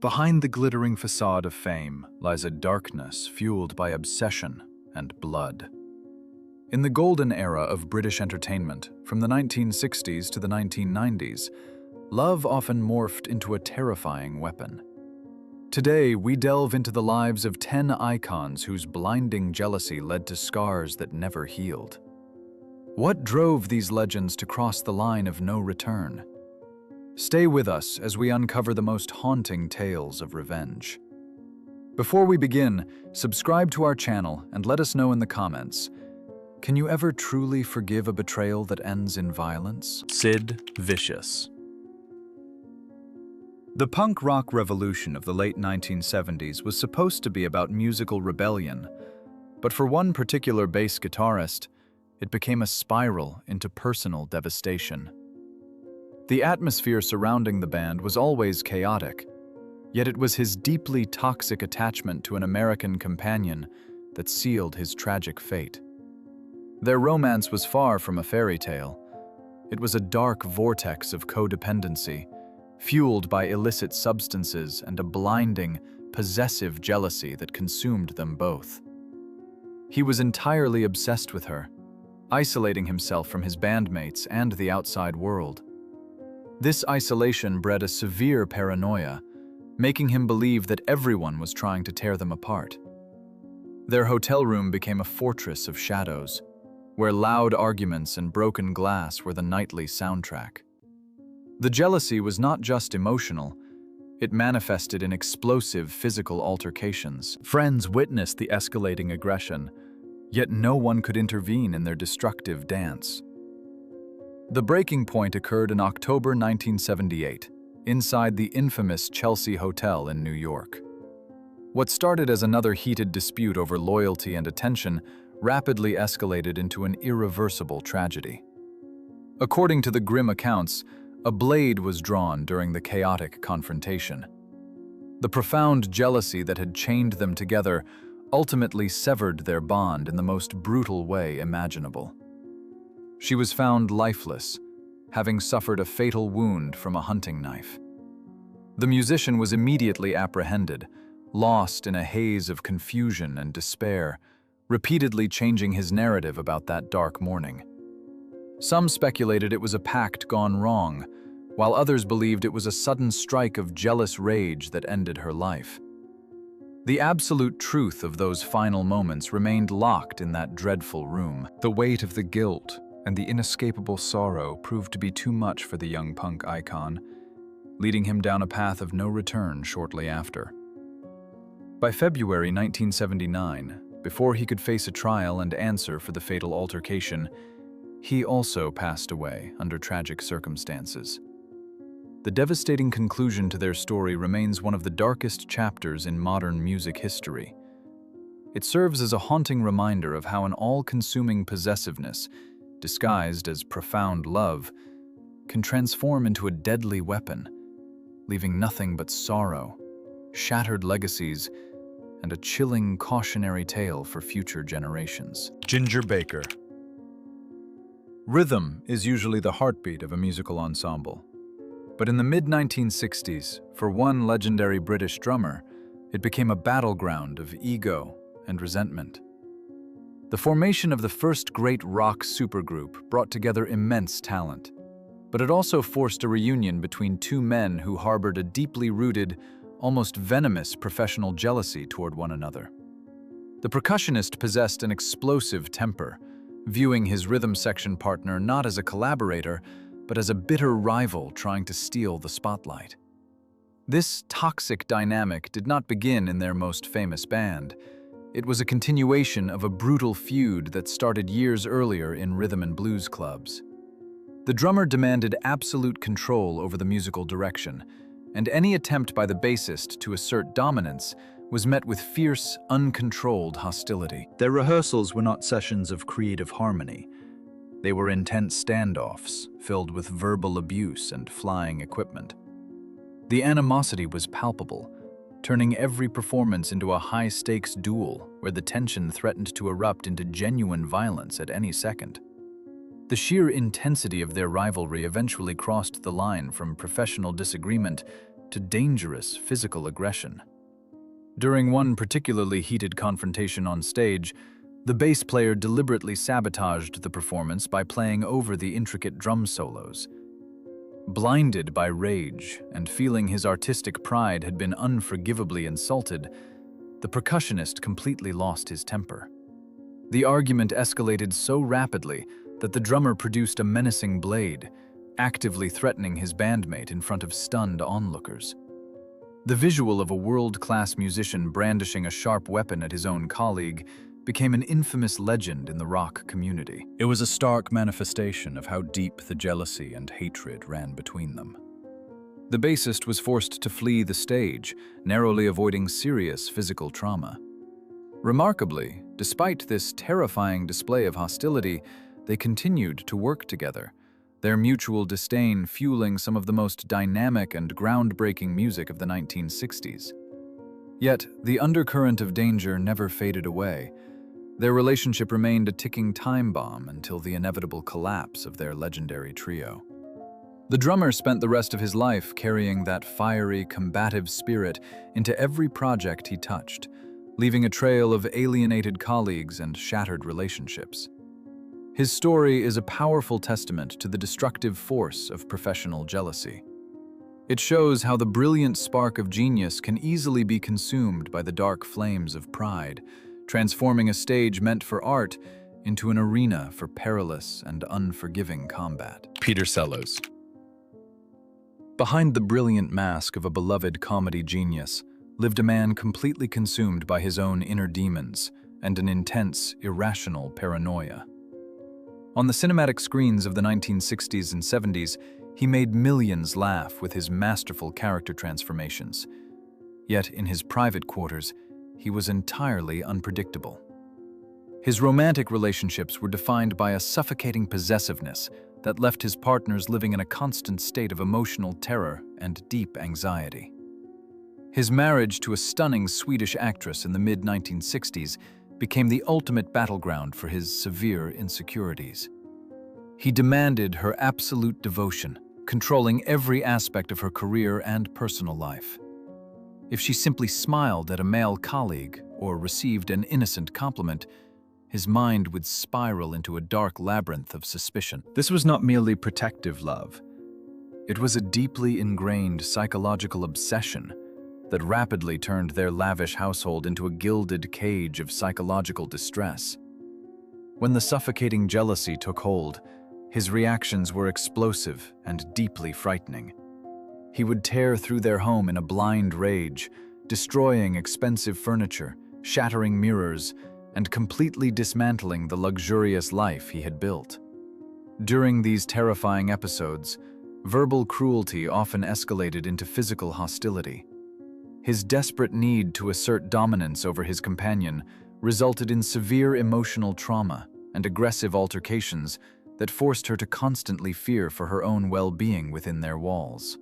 Behind the glittering facade of fame lies a darkness fueled by obsession and blood. In the golden era of British entertainment, from the 1960s to the 1990s, love often morphed into a terrifying weapon. Today, we delve into the lives of 10 icons whose blinding jealousy led to scars that never healed. What drove these legends to cross the line of no return? Stay with us as we uncover the most haunting tales of revenge. Before we begin, subscribe to our channel and let us know in the comments. Can you ever truly forgive a betrayal that ends in violence? Sid Vicious. The punk rock revolution of the late 1970s was supposed to be about musical rebellion, but for one particular bass guitarist, it became a spiral into personal devastation. The atmosphere surrounding the band was always chaotic, yet it was his deeply toxic attachment to an American companion that sealed his tragic fate. Their romance was far from a fairy tale. It was a dark vortex of codependency, fueled by illicit substances and a blinding, possessive jealousy that consumed them both. He was entirely obsessed with her, isolating himself from his bandmates and the outside world. This isolation bred a severe paranoia, making him believe that everyone was trying to tear them apart. Their hotel room became a fortress of shadows, where loud arguments and broken glass were the nightly soundtrack. The jealousy was not just emotional, it manifested in explosive physical altercations. Friends witnessed the escalating aggression, yet no one could intervene in their destructive dance. The breaking point occurred in October 1978, inside the infamous Chelsea Hotel in New York. What started as another heated dispute over loyalty and attention rapidly escalated into an irreversible tragedy. According to the grim accounts, a blade was drawn during the chaotic confrontation. The profound jealousy that had chained them together ultimately severed their bond in the most brutal way imaginable. She was found lifeless, having suffered a fatal wound from a hunting knife. The musician was immediately apprehended, lost in a haze of confusion and despair, repeatedly changing his narrative about that dark morning. Some speculated it was a pact gone wrong, while others believed it was a sudden strike of jealous rage that ended her life. The absolute truth of those final moments remained locked in that dreadful room. The weight of the guilt and the inescapable sorrow proved to be too much for the young punk icon, leading him down a path of no return shortly after. By February 1979, before he could face a trial and answer for the fatal altercation, he also passed away under tragic circumstances. The devastating conclusion to their story remains one of the darkest chapters in modern music history. It serves as a haunting reminder of how an all-consuming possessiveness, disguised as profound love, can transform into a deadly weapon, leaving nothing but sorrow, shattered legacies, and a chilling cautionary tale for future generations. Ginger Baker. Rhythm is usually the heartbeat of a musical ensemble. But in the mid-1960s, for one legendary British drummer, it became a battleground of ego and resentment. The formation of the first great rock supergroup brought together immense talent, but it also forced a reunion between two men who harbored a deeply rooted, almost venomous professional jealousy toward one another. The percussionist possessed an explosive temper, viewing his rhythm section partner not as a collaborator, but as a bitter rival trying to steal the spotlight. This toxic dynamic did not begin in their most famous band. It was a continuation of a brutal feud that started years earlier in rhythm and blues clubs. The drummer demanded absolute control over the musical direction, and any attempt by the bassist to assert dominance was met with fierce, uncontrolled hostility. Their rehearsals were not sessions of creative harmony. They were intense standoffs, filled with verbal abuse and flying equipment. The animosity was palpable, turning every performance into a high-stakes duel where the tension threatened to erupt into genuine violence at any second. The sheer intensity of their rivalry eventually crossed the line from professional disagreement to dangerous physical aggression. During one particularly heated confrontation on stage, the bass player deliberately sabotaged the performance by playing over the intricate drum solos. Blinded by rage and feeling his artistic pride had been unforgivably insulted, the percussionist completely lost his temper. The argument escalated so rapidly that the drummer produced a menacing blade, actively threatening his bandmate in front of stunned onlookers. The visual of a world-class musician brandishing a sharp weapon at his own colleague became an infamous legend in the rock community. It was a stark manifestation of how deep the jealousy and hatred ran between them. The bassist was forced to flee the stage, narrowly avoiding serious physical trauma. Remarkably, despite this terrifying display of hostility, they continued to work together, their mutual disdain fueling some of the most dynamic and groundbreaking music of the 1960s. Yet, the undercurrent of danger never faded away. Their relationship remained a ticking time bomb until the inevitable collapse of their legendary trio. The drummer spent the rest of his life carrying that fiery, combative spirit into every project he touched, leaving a trail of alienated colleagues and shattered relationships. His story is a powerful testament to the destructive force of professional jealousy. It shows how the brilliant spark of genius can easily be consumed by the dark flames of pride, transforming a stage meant for art into an arena for perilous and unforgiving combat. Peter Sellers. Behind the brilliant mask of a beloved comedy genius lived a man completely consumed by his own inner demons and an intense, irrational paranoia. On the cinematic screens of the 1960s and 70s, he made millions laugh with his masterful character transformations. Yet in his private quarters, he was entirely unpredictable. His romantic relationships were defined by a suffocating possessiveness that left his partners living in a constant state of emotional terror and deep anxiety. His marriage to a stunning Swedish actress in the mid-1960s became the ultimate battleground for his severe insecurities. He demanded her absolute devotion, controlling every aspect of her career and personal life. If she simply smiled at a male colleague or received an innocent compliment, his mind would spiral into a dark labyrinth of suspicion. This was not merely protective love. It was a deeply ingrained psychological obsession that rapidly turned their lavish household into a gilded cage of psychological distress. When the suffocating jealousy took hold, his reactions were explosive and deeply frightening. He would tear through their home in a blind rage, destroying expensive furniture, shattering mirrors, and completely dismantling the luxurious life he had built. During these terrifying episodes, verbal cruelty often escalated into physical hostility. His desperate need to assert dominance over his companion resulted in severe emotional trauma and aggressive altercations that forced her to constantly fear for her own well-being within their walls.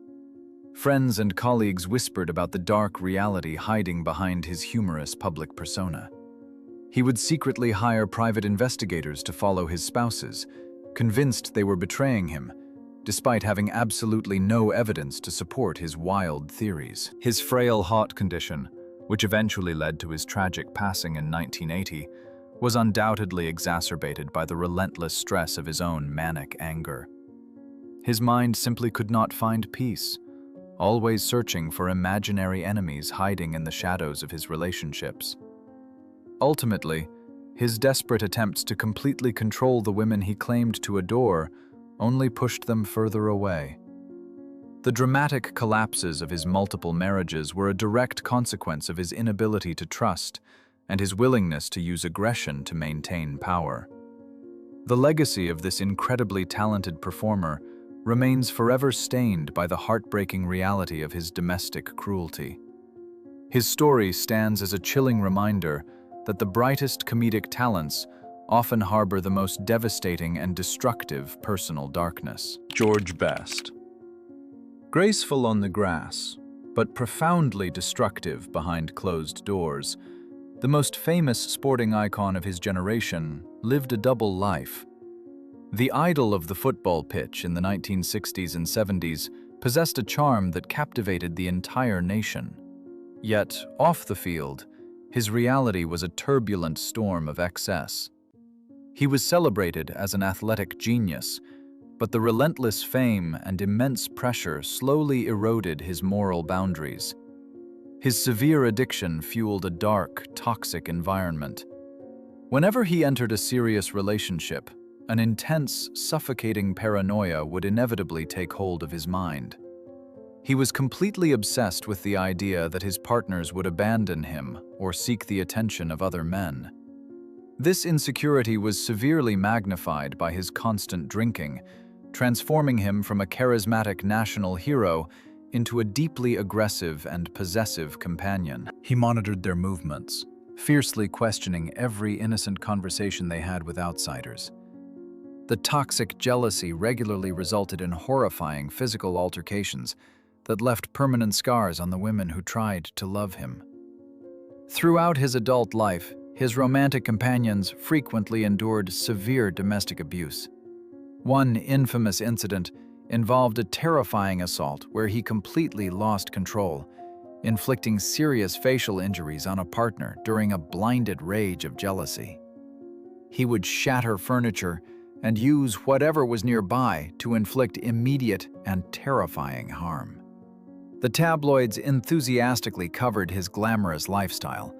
Friends and colleagues whispered about the dark reality hiding behind his humorous public persona. He would secretly hire private investigators to follow his spouses, convinced they were betraying him, despite having absolutely no evidence to support his wild theories. His frail heart condition, which eventually led to his tragic passing in 1980, was undoubtedly exacerbated by the relentless stress of his own manic anger. His mind simply could not find peace, always searching for imaginary enemies hiding in the shadows of his relationships. Ultimately, his desperate attempts to completely control the women he claimed to adore only pushed them further away. The dramatic collapses of his multiple marriages were a direct consequence of his inability to trust and his willingness to use aggression to maintain power. The legacy of this incredibly talented performer remains forever stained by the heartbreaking reality of his domestic cruelty. His story stands as a chilling reminder that the brightest comedic talents often harbor the most devastating and destructive personal darkness. George Best. Graceful on the grass, but profoundly destructive behind closed doors, the most famous sporting icon of his generation lived a double life. The idol of the football pitch in the 1960s and 70s, possessed a charm that captivated the entire nation. Yet, off the field, his reality was a turbulent storm of excess. He was celebrated as an athletic genius, but the relentless fame and immense pressure slowly eroded his moral boundaries. His severe addiction fueled a dark, toxic environment. Whenever he entered a serious relationship, an intense, suffocating paranoia would inevitably take hold of his mind. He was completely obsessed with the idea that his partners would abandon him or seek the attention of other men. This insecurity was severely magnified by his constant drinking, transforming him from a charismatic national hero into a deeply aggressive and possessive companion. He monitored their movements, fiercely questioning every innocent conversation they had with outsiders. The toxic jealousy regularly resulted in horrifying physical altercations that left permanent scars on the women who tried to love him. Throughout his adult life, his romantic companions frequently endured severe domestic abuse. One infamous incident involved a terrifying assault where he completely lost control, inflicting serious facial injuries on a partner during a blinded rage of jealousy. He would shatter furniture and use whatever was nearby to inflict immediate and terrifying harm. The tabloids enthusiastically covered his glamorous lifestyle,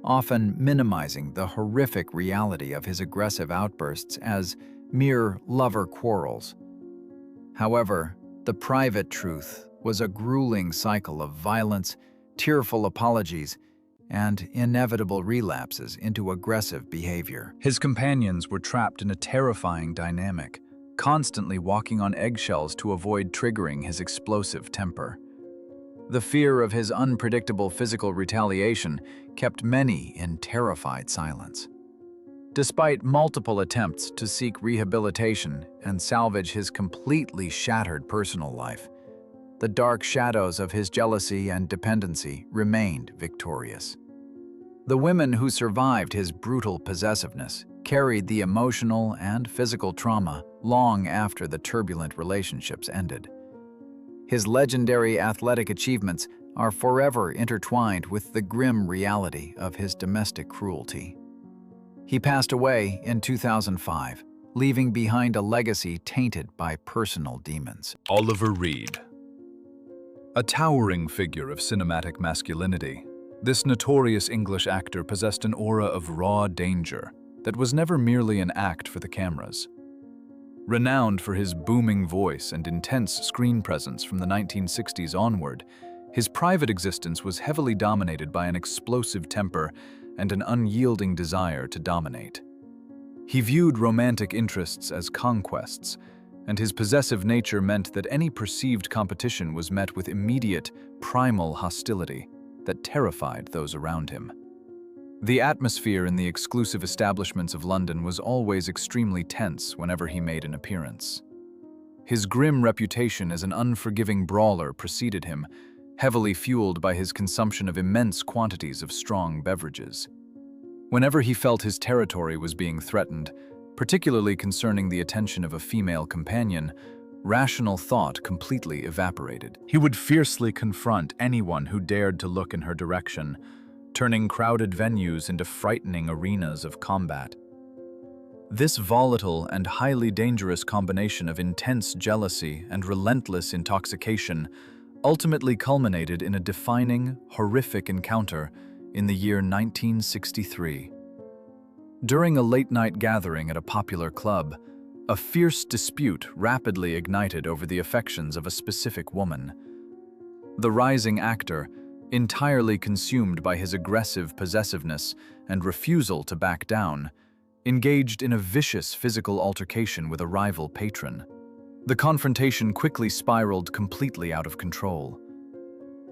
often minimizing the horrific reality of his aggressive outbursts as mere lover quarrels. However, the private truth was a grueling cycle of violence, tearful apologies, and inevitable relapses into aggressive behavior. His companions were trapped in a terrifying dynamic, constantly walking on eggshells to avoid triggering his explosive temper. The fear of his unpredictable physical retaliation kept many in terrified silence. Despite multiple attempts to seek rehabilitation and salvage his completely shattered personal life, the dark shadows of his jealousy and dependency remained victorious. The women who survived his brutal possessiveness carried the emotional and physical trauma long after the turbulent relationships ended. His legendary athletic achievements are forever intertwined with the grim reality of his domestic cruelty. He passed away in 2005, leaving behind a legacy tainted by personal demons. Oliver Reed. A towering figure of cinematic masculinity, this notorious English actor possessed an aura of raw danger that was never merely an act for the cameras. Renowned for his booming voice and intense screen presence from the 1960s onward, his private existence was heavily dominated by an explosive temper and an unyielding desire to dominate. He viewed romantic interests as conquests, and his possessive nature meant that any perceived competition was met with immediate, primal hostility that terrified those around him. The atmosphere in the exclusive establishments of London was always extremely tense whenever he made an appearance. His grim reputation as an unforgiving brawler preceded him, heavily fueled by his consumption of immense quantities of strong beverages. Whenever he felt his territory was being threatened, particularly concerning the attention of a female companion, rational thought completely evaporated. He would fiercely confront anyone who dared to look in her direction, turning crowded venues into frightening arenas of combat. This volatile and highly dangerous combination of intense jealousy and relentless intoxication ultimately culminated in a defining, horrific encounter in the year 1963. During a late-night gathering at a popular club, a fierce dispute rapidly ignited over the affections of a specific woman. The rising actor, entirely consumed by his aggressive possessiveness and refusal to back down, engaged in a vicious physical altercation with a rival patron. The confrontation quickly spiraled completely out of control.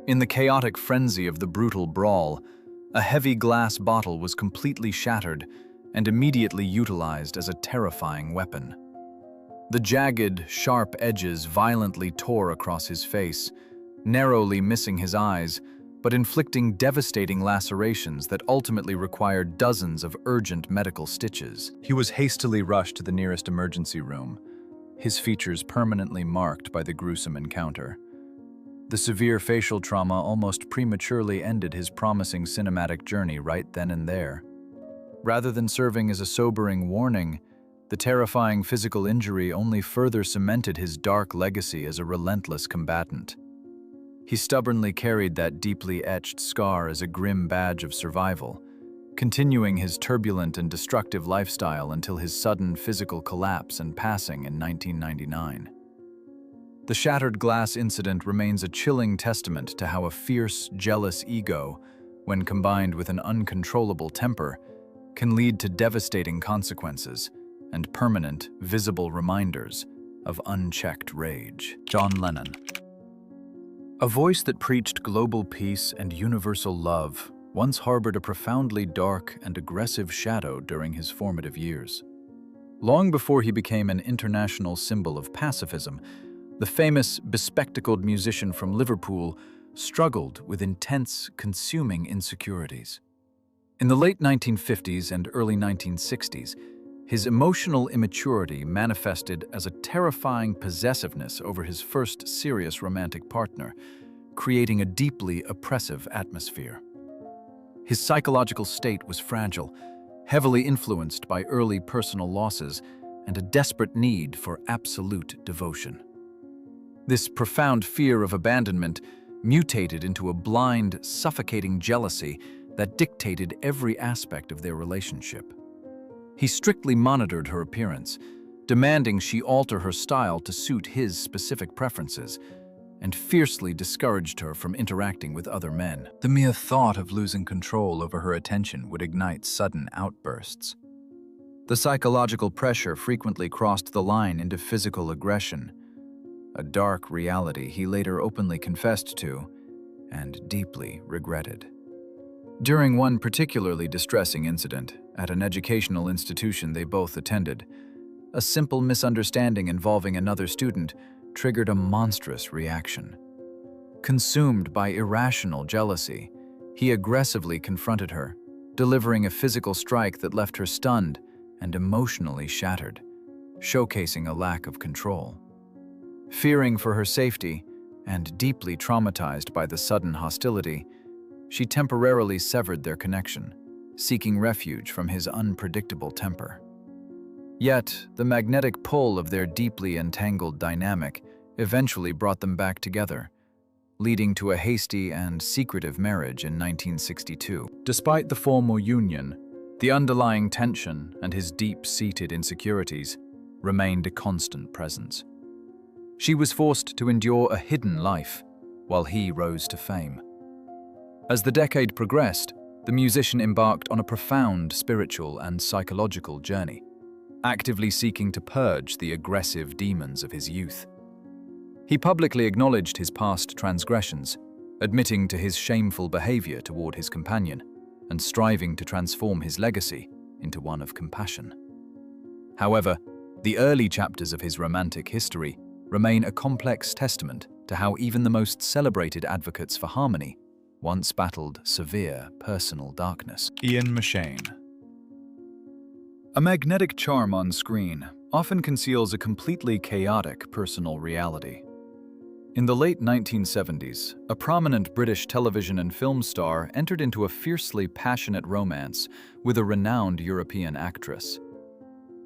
In the chaotic frenzy of the brutal brawl, a heavy glass bottle was completely shattered and immediately utilized as a terrifying weapon. The jagged, sharp edges violently tore across his face, narrowly missing his eyes, but inflicting devastating lacerations that ultimately required dozens of urgent medical stitches. He was hastily rushed to the nearest emergency room, his features permanently marked by the gruesome encounter. The severe facial trauma almost prematurely ended his promising cinematic journey right then and there. Rather than serving as a sobering warning, the terrifying physical injury only further cemented his dark legacy as a relentless combatant. He stubbornly carried that deeply etched scar as a grim badge of survival, continuing his turbulent and destructive lifestyle until his sudden physical collapse and passing in 1999. The shattered glass incident remains a chilling testament to how a fierce, jealous ego, when combined with an uncontrollable temper, can lead to devastating consequences and permanent, visible reminders of unchecked rage. John Lennon. A voice that preached global peace and universal love once harbored a profoundly dark and aggressive shadow during his formative years. Long before he became an international symbol of pacifism, the famous, bespectacled musician from Liverpool struggled with intense, consuming insecurities. In the late 1950s and early 1960s, his emotional immaturity manifested as a terrifying possessiveness over his first serious romantic partner, creating a deeply oppressive atmosphere. His psychological state was fragile, heavily influenced by early personal losses and a desperate need for absolute devotion. This profound fear of abandonment mutated into a blind, suffocating jealousy that dictated every aspect of their relationship. He strictly monitored her appearance, demanding she alter her style to suit his specific preferences, and fiercely discouraged her from interacting with other men. The mere thought of losing control over her attention would ignite sudden outbursts. The psychological pressure frequently crossed the line into physical aggression, a dark reality he later openly confessed to and deeply regretted. During one particularly distressing incident at an educational institution they both attended, a simple misunderstanding involving another student triggered a monstrous reaction. Consumed by irrational jealousy, he aggressively confronted her, delivering a physical strike that left her stunned and emotionally shattered, showcasing a lack of control. Fearing for her safety and deeply traumatized by the sudden hostility, she temporarily severed their connection, seeking refuge from his unpredictable temper. Yet, the magnetic pull of their deeply entangled dynamic eventually brought them back together, leading to a hasty and secretive marriage in 1962. Despite the formal union, the underlying tension and his deep-seated insecurities remained a constant presence. She was forced to endure a hidden life, while he rose to fame. As the decade progressed, the musician embarked on a profound spiritual and psychological journey, actively seeking to purge the aggressive demons of his youth. He publicly acknowledged his past transgressions, admitting to his shameful behavior toward his companion, and striving to transform his legacy into one of compassion. However, the early chapters of his romantic history remain a complex testament to how even the most celebrated advocates for harmony once battled severe personal darkness. Ian McShane. A magnetic charm on screen often conceals a completely chaotic personal reality. In the late 1970s, a prominent British television and film star entered into a fiercely passionate romance with a renowned European actress.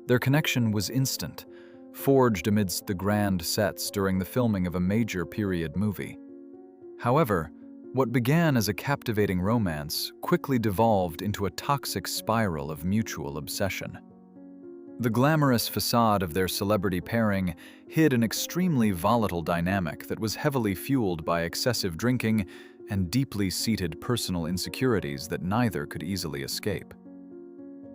Their connection was instant, forged amidst the grand sets during the filming of a major period movie. However, what began as a captivating romance quickly devolved into a toxic spiral of mutual obsession. The glamorous facade of their celebrity pairing hid an extremely volatile dynamic that was heavily fueled by excessive drinking and deeply seated personal insecurities that neither could easily escape.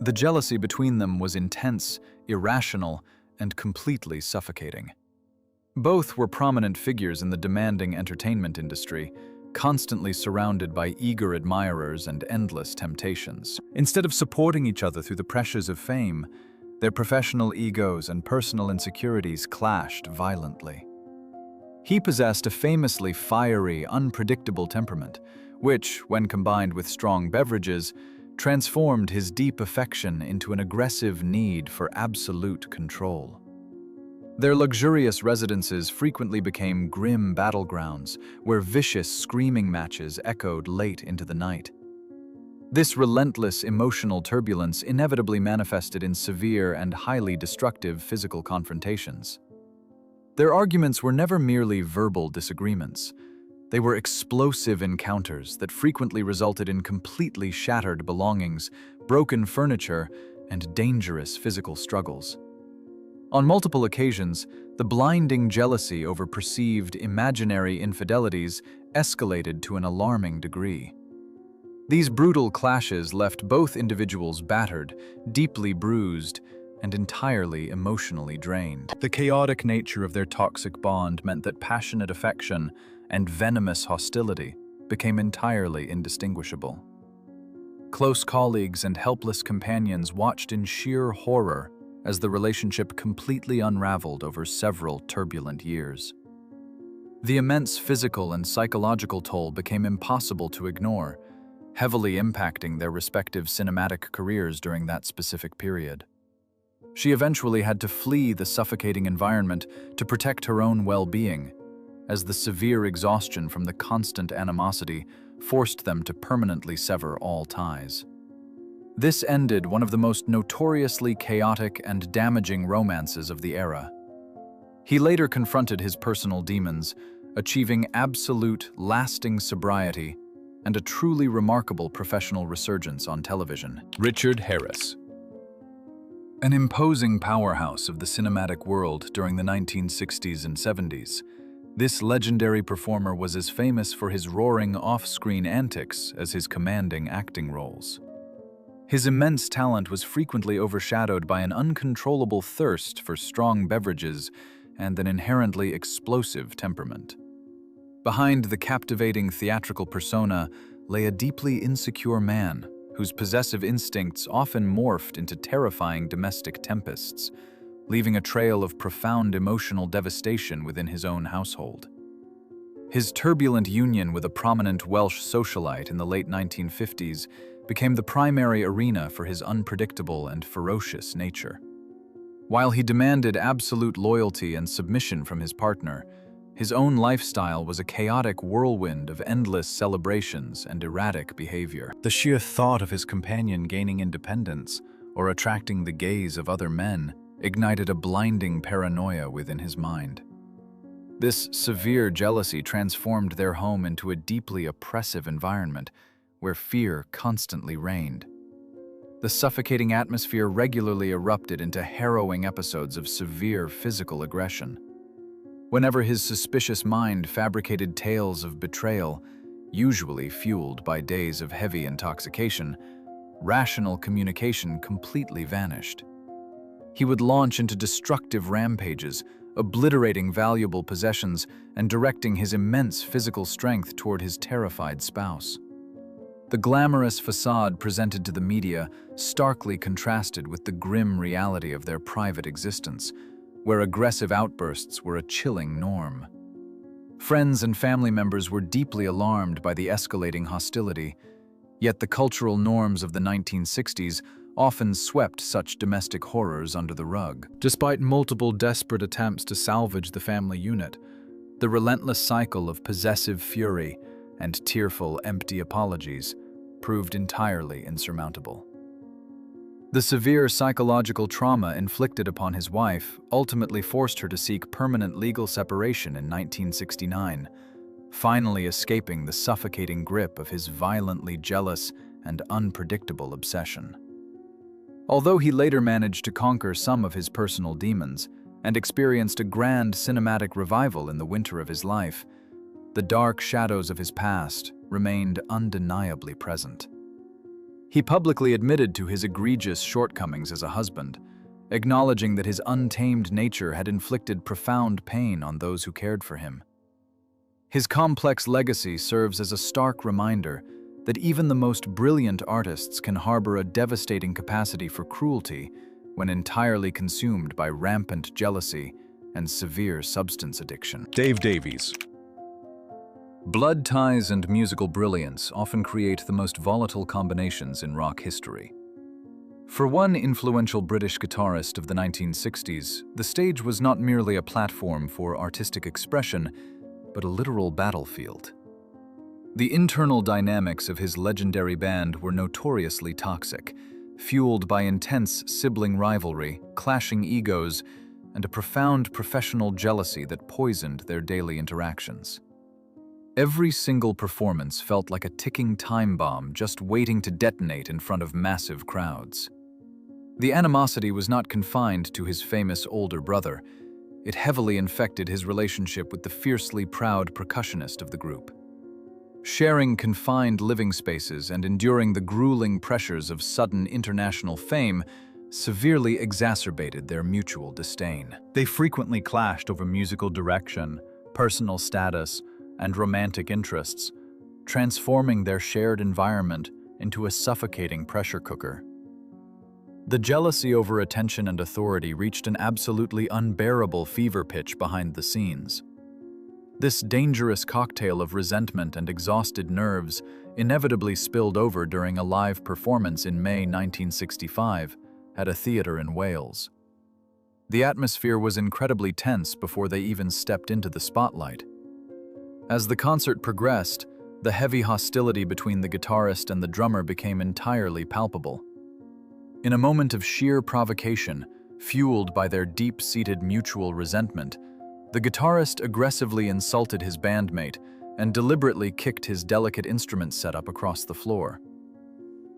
The jealousy between them was intense, irrational, and completely suffocating. Both were prominent figures in the demanding entertainment industry, constantly surrounded by eager admirers and endless temptations. Instead of supporting each other through the pressures of fame, their professional egos and personal insecurities clashed violently. He possessed a famously fiery, unpredictable temperament, which, when combined with strong beverages, transformed his deep affection into an aggressive need for absolute control. Their luxurious residences frequently became grim battlegrounds where vicious screaming matches echoed late into the night. This relentless emotional turbulence inevitably manifested in severe and highly destructive physical confrontations. Their arguments were never merely verbal disagreements. They were explosive encounters that frequently resulted in completely shattered belongings, broken furniture, and dangerous physical struggles. On multiple occasions, the blinding jealousy over perceived imaginary infidelities escalated to an alarming degree. These brutal clashes left both individuals battered, deeply bruised, and entirely emotionally drained. The chaotic nature of their toxic bond meant that passionate affection and venomous hostility became entirely indistinguishable. Close colleagues and helpless companions watched in sheer horror as the relationship completely unraveled over several turbulent years. The immense physical and psychological toll became impossible to ignore, heavily impacting their respective cinematic careers during that specific period. She eventually had to flee the suffocating environment to protect her own well-being, as the severe exhaustion from the constant animosity forced them to permanently sever all ties. This ended one of the most notoriously chaotic and damaging romances of the era. He later confronted his personal demons, achieving absolute, lasting sobriety and a truly remarkable professional resurgence on television. Richard Harris. An imposing powerhouse of the cinematic world during the 1960s and 70s, this legendary performer was as famous for his roaring off-screen antics as his commanding acting roles. His immense talent was frequently overshadowed by an uncontrollable thirst for strong beverages and an inherently explosive temperament. Behind the captivating theatrical persona lay a deeply insecure man whose possessive instincts often morphed into terrifying domestic tempests, leaving a trail of profound emotional devastation within his own household. His turbulent union with a prominent Welsh socialite in the late 1950s became the primary arena for his unpredictable and ferocious nature. While he demanded absolute loyalty and submission from his partner, his own lifestyle was a chaotic whirlwind of endless celebrations and erratic behavior. The sheer thought of his companion gaining independence or attracting the gaze of other men ignited a blinding paranoia within his mind. This severe jealousy transformed their home into a deeply oppressive environment where fear constantly reigned. The suffocating atmosphere regularly erupted into harrowing episodes of severe physical aggression. Whenever his suspicious mind fabricated tales of betrayal, usually fueled by days of heavy intoxication, rational communication completely vanished. He would launch into destructive rampages, obliterating valuable possessions and directing his immense physical strength toward his terrified spouse. The glamorous facade presented to the media starkly contrasted with the grim reality of their private existence, where aggressive outbursts were a chilling norm. Friends and family members were deeply alarmed by the escalating hostility, yet the cultural norms of the 1960s often swept such domestic horrors under the rug. Despite multiple desperate attempts to salvage the family unit, the relentless cycle of possessive fury and tearful, empty apologies proved entirely insurmountable. The severe psychological trauma inflicted upon his wife ultimately forced her to seek permanent legal separation in 1969, finally escaping the suffocating grip of his violently jealous and unpredictable obsession. Although he later managed to conquer some of his personal demons and experienced a grand cinematic revival in the winter of his life, the dark shadows of his past remained undeniably present. He publicly admitted to his egregious shortcomings as a husband, acknowledging that his untamed nature had inflicted profound pain on those who cared for him. His complex legacy serves as a stark reminder that even the most brilliant artists can harbor a devastating capacity for cruelty when entirely consumed by rampant jealousy and severe substance addiction. Dave Davies. Blood ties and musical brilliance often create the most volatile combinations in rock history. For one influential British guitarist of the 1960s, the stage was not merely a platform for artistic expression, but a literal battlefield. The internal dynamics of his legendary band were notoriously toxic, fueled by intense sibling rivalry, clashing egos, and a profound professional jealousy that poisoned their daily interactions. Every single performance felt like a ticking time bomb just waiting to detonate in front of massive crowds. The animosity was not confined to his famous older brother. It heavily infected his relationship with the fiercely proud percussionist of the group. Sharing confined living spaces and enduring the grueling pressures of sudden international fame severely exacerbated their mutual disdain. They frequently clashed over musical direction, personal status, and romantic interests, transforming their shared environment into a suffocating pressure cooker. The jealousy over attention and authority reached an absolutely unbearable fever pitch behind the scenes. This dangerous cocktail of resentment and exhausted nerves inevitably spilled over during a live performance in May 1965 at a theater in Wales. The atmosphere was incredibly tense before they even stepped into the spotlight. As the concert progressed, the heavy hostility between the guitarist and the drummer became entirely palpable. In a moment of sheer provocation, fueled by their deep-seated mutual resentment, the guitarist aggressively insulted his bandmate and deliberately kicked his delicate instrument setup across the floor.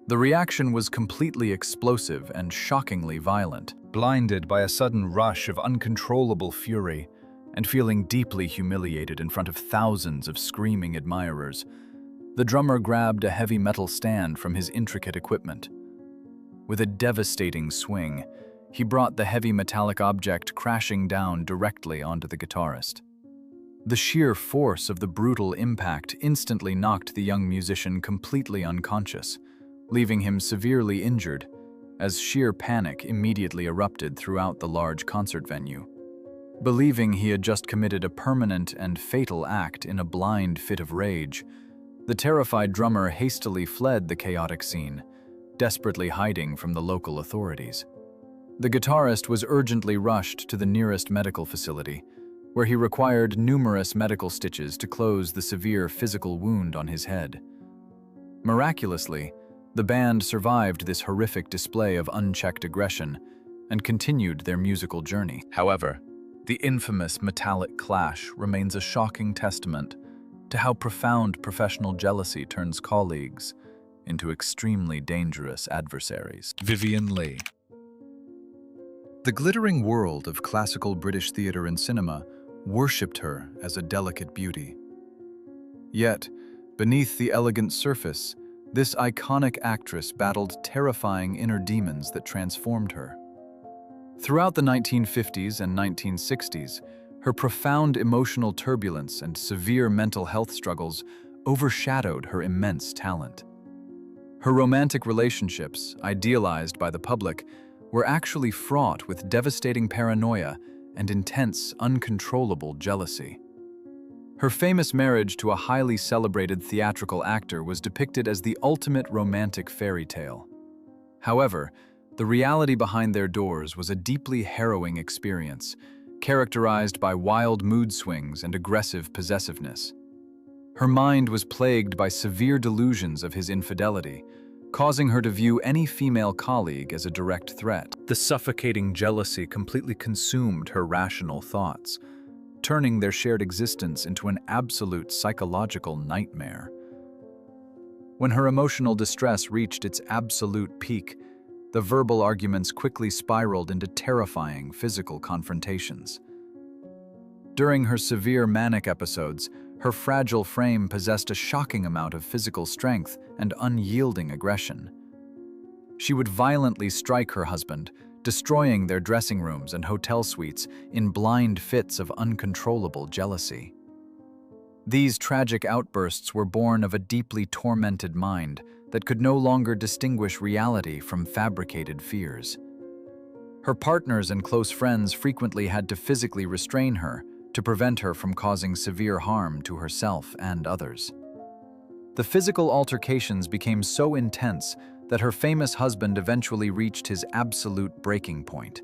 The reaction was completely explosive and shockingly violent. Blinded by a sudden rush of uncontrollable fury and feeling deeply humiliated in front of thousands of screaming admirers, the drummer grabbed a heavy metal stand from his intricate equipment. With a devastating swing, he brought the heavy metallic object crashing down directly onto the guitarist. The sheer force of the brutal impact instantly knocked the young musician completely unconscious, leaving him severely injured, as sheer panic immediately erupted throughout the large concert venue. Believing he had just committed a permanent and fatal act in a blind fit of rage, the terrified drummer hastily fled the chaotic scene, desperately hiding from the local authorities. The guitarist was urgently rushed to the nearest medical facility, where he required numerous medical stitches to close the severe physical wound on his head. Miraculously, the band survived this horrific display of unchecked aggression and continued their musical journey. However, the infamous metallic clash remains a shocking testament to how profound professional jealousy turns colleagues into extremely dangerous adversaries. Vivian Leigh. The glittering world of classical British theatre and cinema worshipped her as a delicate beauty. Yet, beneath the elegant surface, this iconic actress battled terrifying inner demons that transformed her. Throughout the 1950s and 1960s, her profound emotional turbulence and severe mental health struggles overshadowed her immense talent. Her romantic relationships, idealized by the public, were actually fraught with devastating paranoia and intense, uncontrollable jealousy. Her famous marriage to a highly celebrated theatrical actor was depicted as the ultimate romantic fairy tale. However, the reality behind their doors was a deeply harrowing experience, characterized by wild mood swings and aggressive possessiveness. Her mind was plagued by severe delusions of his infidelity, causing her to view any female colleague as a direct threat. The suffocating jealousy completely consumed her rational thoughts, turning their shared existence into an absolute psychological nightmare. When her emotional distress reached its absolute peak, the verbal arguments quickly spiraled into terrifying physical confrontations. During her severe manic episodes, her fragile frame possessed a shocking amount of physical strength and unyielding aggression. She would violently strike her husband, destroying their dressing rooms and hotel suites in blind fits of uncontrollable jealousy. These tragic outbursts were born of a deeply tormented mind that could no longer distinguish reality from fabricated fears. Her partners and close friends frequently had to physically restrain her to prevent her from causing severe harm to herself and others. The physical altercations became so intense that her famous husband eventually reached his absolute breaking point,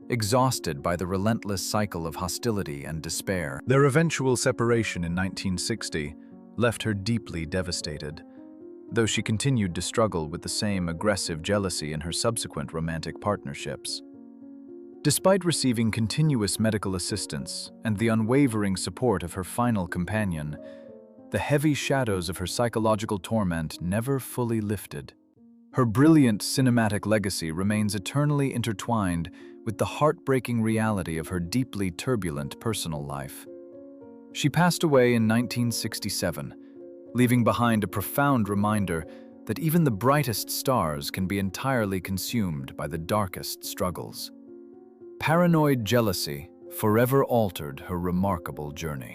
exhausted by the relentless cycle of hostility and despair. Their eventual separation in 1960 left her deeply devastated, though she continued to struggle with the same aggressive jealousy in her subsequent romantic partnerships. Despite receiving continuous medical assistance and the unwavering support of her final companion, the heavy shadows of her psychological torment never fully lifted. Her brilliant cinematic legacy remains eternally intertwined with the heartbreaking reality of her deeply turbulent personal life. She passed away in 1967, leaving behind a profound reminder that even the brightest stars can be entirely consumed by the darkest struggles. Paranoid jealousy forever altered her remarkable journey.